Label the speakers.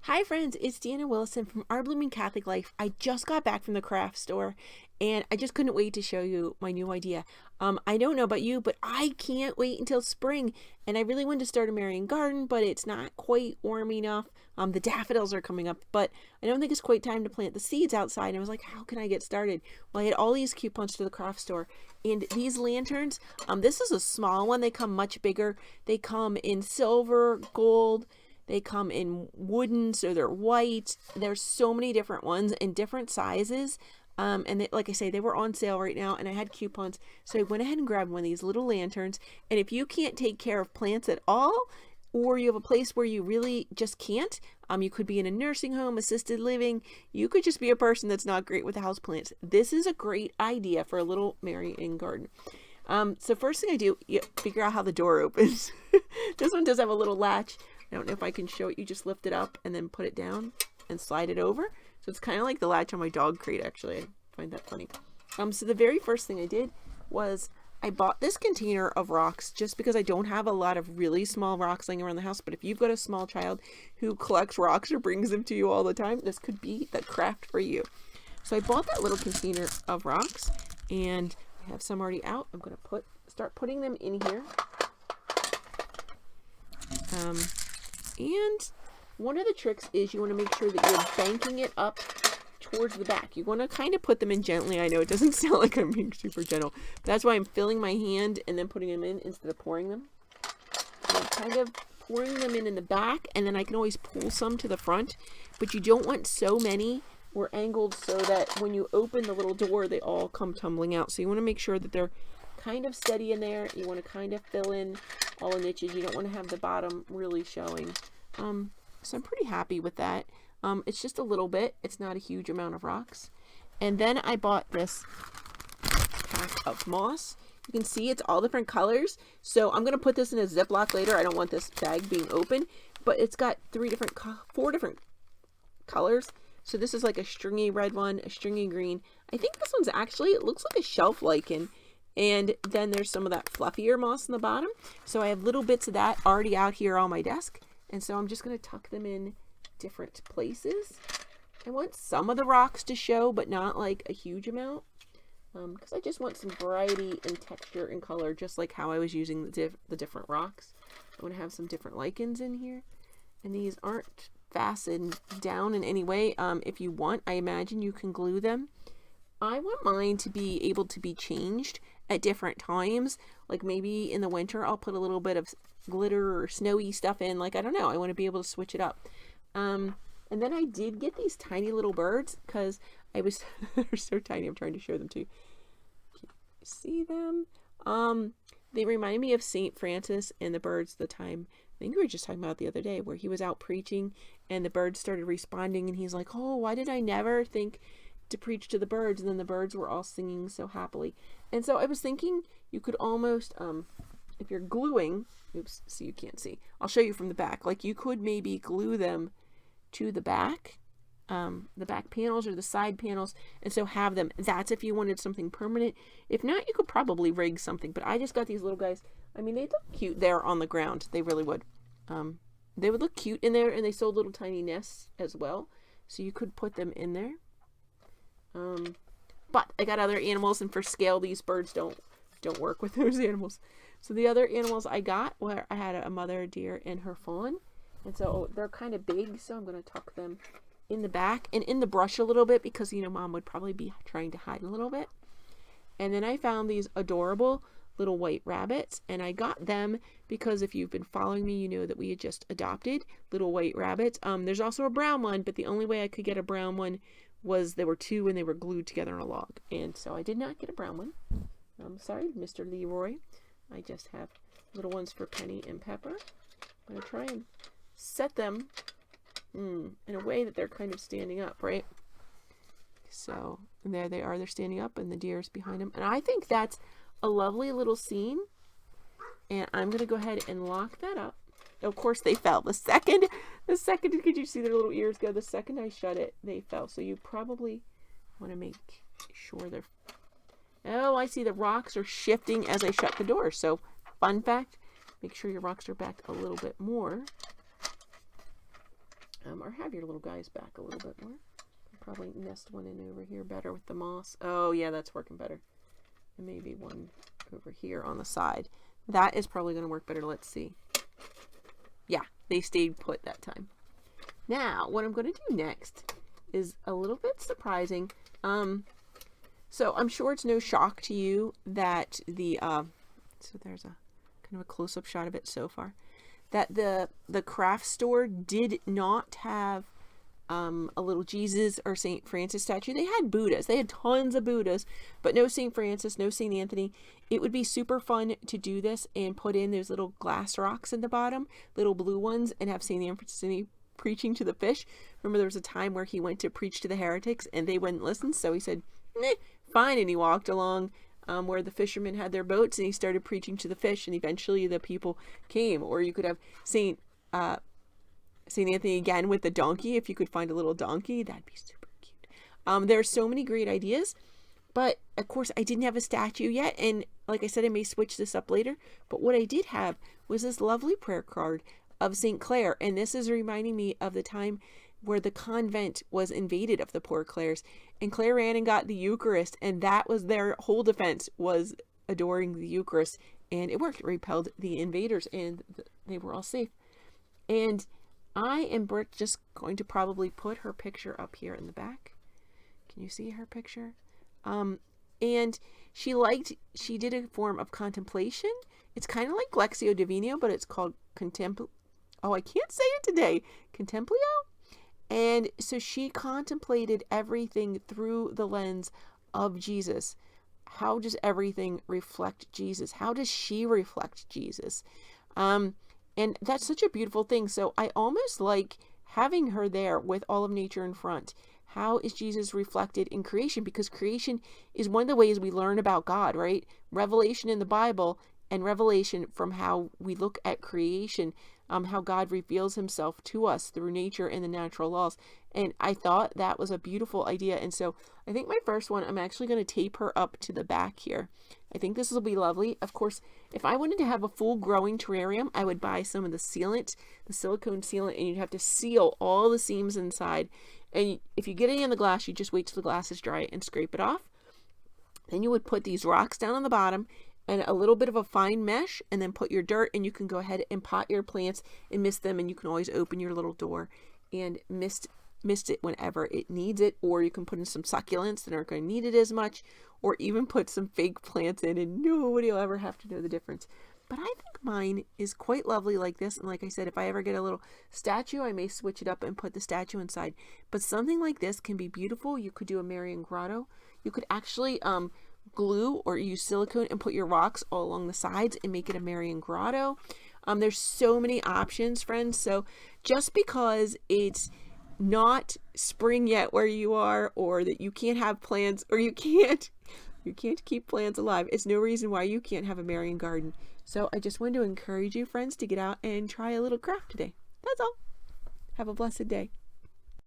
Speaker 1: Hi friends, it's Deanna Willison from Our Blooming Catholic Life. I just got back from the craft store and I just couldn't wait to show you my new idea. I don't know about you, but I can't wait until spring, and I really wanted to start a Marian garden, but it's not quite warm enough. The daffodils are coming up, but I don't think it's quite time to plant the seeds outside. And I was like, how can I get started? Well, I had all these coupons to the craft store, and these lanterns, this is a small one. They come much bigger. They come in silver, gold. They come in wooden, so they're white. There's so many different ones in different sizes. And they, like I say, they were on sale right now, and I had coupons. So I went ahead and grabbed one of these little lanterns. And if you can't take care of plants at all, or you have a place where you really just can't, you could be in a nursing home, assisted living. You could just be a person that's not great with houseplants. This is a great idea for a little Marian garden. So first thing I do, you figure out how the door opens. This one does have a little latch. I don't know if I can show it. You just lift it up and then put it down and slide it over. So it's kind of like the latch on my dog crate, actually. I find that funny. So the very first thing I did was I bought this container of rocks just because I don't have a lot of really small rocks laying around the house. But if you've got a small child who collects rocks or brings them to you all the time, this could be the craft for you. So I bought that little container of rocks, and I have some already out. I'm going to start putting them in here. And one of the tricks is you want to make sure that you're banking it up towards the back. You want to kind of put them in gently. I know it doesn't sound like I'm being super gentle, but that's why I'm filling my hand and then putting them in instead of pouring them. So I'm kind of pouring them in the back, and then I can always pull some to the front, but you don't want so many or angled so that when you open the little door, they all come tumbling out. So you want to make sure that they're kind of steady in there. You want to kind of fill in all the niches. You don't want to have the bottom really showing. So I'm pretty happy with that. It's just a little bit. It's not a huge amount of rocks. And then I bought this pack of moss. You can see it's all different colors. So I'm going to put this in a Ziploc later. I don't want this bag being open, but it's got four different colors. So this is like a stringy red one, a stringy green. I think this one's actually, it looks like a shelf lichen. And then there's some of that fluffier moss on the bottom. So I have little bits of that already out here on my desk. And so I'm just going to tuck them in different places. I want some of the rocks to show, but not like a huge amount. Because I just want some variety in texture and color, just like how I was using the different rocks. I want to have some different lichens in here. And these aren't fastened down in any way. If you want, I imagine you can glue them. I want mine to be able to be changed at different times. Like maybe in the winter I'll put a little bit of glitter or snowy stuff in. Like, I don't know, I want to be able to switch it up. And then I did get these tiny little birds because they're so tiny. I'm trying to show them to you. Can you see them? They remind me of St. Francis and the birds the time, I think we were just talking about the other day, where he was out preaching and the birds started responding, and he's like, oh, why did I never think to preach to the birds? And then the birds were all singing so happily. And so I was thinking you could almost, if you're gluing, oops, so you can't see, I'll show you from the back, like you could maybe glue them to the back panels or the side panels, and so have them. That's if you wanted something permanent. If not, you could probably rig something, but I just got these little guys. I mean, they'd look cute there on the ground. They really would. They would look cute in there, and they sold little tiny nests as well, so you could put them in there. But I got other animals, and for scale, these birds don't work with those animals. So the other animals I got, where I had a mother deer and her fawn, and so they're kind of big, so I'm going to tuck them in the back and in the brush a little bit because, you know, Mom would probably be trying to hide a little bit. And then I found these adorable little white rabbits, and I got them because if you've been following me, you know that we had just adopted little white rabbits. There's also a brown one, but the only way I could get a brown one was there were two and they were glued together on a log, and so I did not get a brown one. I'm sorry, Mr. Leroy. I just have little ones for Penny and Pepper. I'm going to try and set them in a way that they're kind of standing up, right? So there they are, they're standing up, and the deer's behind them, and I think that's a lovely little scene. And I'm going to go ahead and lock that up. Of course they fell. The second, could you see their little ears go? The second I shut it, they fell. So you probably want to make sure they're, oh, I see the rocks are shifting as I shut the door. So fun fact, make sure your rocks are back a little bit more. Or have your little guys back a little bit more. Probably nest one in over here better with the moss. Oh yeah, that's working better. And maybe one over here on the side. That is probably going to work better. Let's see. Yeah, they stayed put that time. Now, what I'm going to do next is a little bit surprising. So I'm sure it's no shock to you that the, so there's a kind of a close-up shot of it so far, that the craft store did not have a little Jesus or St. Francis statue. They had Buddhas. They had tons of Buddhas, but no St. Francis, no St. Anthony. It would be super fun to do this and put in those little glass rocks in the bottom, little blue ones, and have St. Anthony preaching to the fish. Remember, there was a time where he went to preach to the heretics and they wouldn't listen, so he said, fine, and he walked along where the fishermen had their boats and he started preaching to the fish, and eventually the people came. Or you could have St. Anthony again with the donkey. If you could find a little donkey, that'd be super cute. There are so many great ideas, but of course I didn't have a statue yet, and like I said, I may switch this up later, but what I did have was this lovely prayer card of St. Clare, and this is reminding me of the time where the convent was invaded of the Poor Clares, and Clare ran and got the Eucharist, and that was their whole defense, was adoring the Eucharist, and it worked. It repelled the invaders, and they were all safe. And I am just going to probably put her picture up here in the back. Can you see her picture? And she did a form of contemplation. It's kind of like Lectio Divina, but it's called I can't say it today. Contemplio? And so she contemplated everything through the lens of Jesus. How does everything reflect Jesus? How does she reflect Jesus? And that's such a beautiful thing. So I almost like having her there with all of nature in front. How is Jesus reflected in creation? Because creation is one of the ways we learn about God, right? Revelation in the Bible and revelation from how we look at creation, how God reveals himself to us through nature and the natural laws. And I thought that was a beautiful idea. And so I think my first one, I'm actually going to tape her up to the back here. I think this will be lovely. Of course, if I wanted to have a full growing terrarium, I would buy some of the sealant, the silicone sealant, and you'd have to seal all the seams inside. And if you get any on the glass, you just wait till the glass is dry and scrape it off. Then you would put these rocks down on the bottom and a little bit of a fine mesh, and then put your dirt, and you can go ahead and pot your plants and mist them, and you can always open your little door and mist it whenever it needs it. Or you can put in some succulents that aren't going to need it as much, or even put some fake plants in, and nobody will ever have to know the difference. But I think mine is quite lovely like this. And like I said, if I ever get a little statue, I may switch it up and put the statue inside. But something like this can be beautiful. You could do a Marian grotto. You could actually glue or use silicone and put your rocks all along the sides and make it a Marian grotto. There's so many options, friends. So just because it's not spring yet where you are, or that you can't have plants, or you can't keep plants alive, it's no reason why you can't have a Marian garden. So I just wanted to encourage you, friends, to get out and try a little craft today. That's all. Have a blessed day.